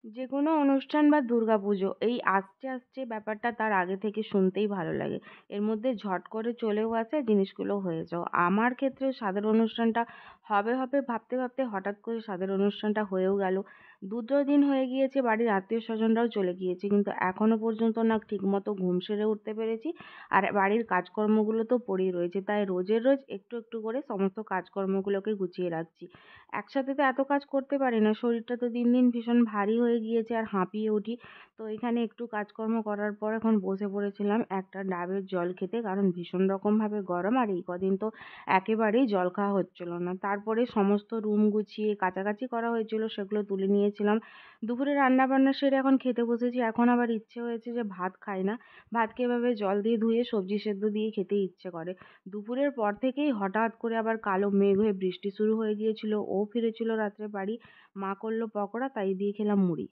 যেকোনো অনুষ্ঠান বা দুর্গাপুজো এই আসছে আসছে ব্যাপারটা তার আগে থেকে শুনতেই ভালো লাগে। এর মধ্যে ঝট করে চলেও আসে, জিনিসগুলো হয়ে যাও। আমার ক্ষেত্রে স্বাদের অনুষ্ঠানটা হবে হবে ভাবতে ভাবতে হঠাৎ করে স্বাদের অনুষ্ঠানটা হয়েও গেল। ২টো দিন হয়ে গিয়েছে, বাড়ির আত্মীয়স্বজনরাও চলে গিয়েছে। কিন্তু এখনো পর্যন্ত না ঠিকমতো ঘুম সেরে উঠতে পেরেছি, আর বাড়ির কাজকর্মগুলো তো পড়েই রয়েছে। তাই রোজের রোজ একটু একটু করে সমস্ত কাজকর্মগুলোকে গুছিয়ে রাখছি। একসাথে তো এত কাজ করতে পারি না। শরীরটা তো দিন দিন ভীষণ ভারী হয়ে গিয়েছে আর হাঁপিয়ে উঠি। তো এখানে একটু কাজকর্ম করার পর এখন বসে পড়েছিলাম একটা ডাবের জল খেতে। কারণ ভীষণ রকমভাবে গরম, আর এই কদিন তো একেবারেই জল খাওয়া হচ্ছিল না। তারপরে সমস্ত রুম গুছিয়ে কাচাকাচি করা হয়েছিল, সেগুলো তুলে নিয়েছিলাম। দুপুরে রান্নাবান্না সেরে এখন খেতে বসেছি। এখন আবার ইচ্ছে হয়েছে যে ভাত খাই না। ভাতকে এভাবে জল দিয়ে ধুয়ে সবজি সেদ্ধ দিয়ে খেতে ইচ্ছে করে। দুপুরের পর থেকেই হঠাৎ করে আবার কালো মেঘ হয়ে বৃষ্টি শুরু হয়ে গিয়েছিল। ও ফিরেছিল রাত্রে বাড়ি। মা করল পকোড়া, তাই দিয়ে খেলাম মুড়ি।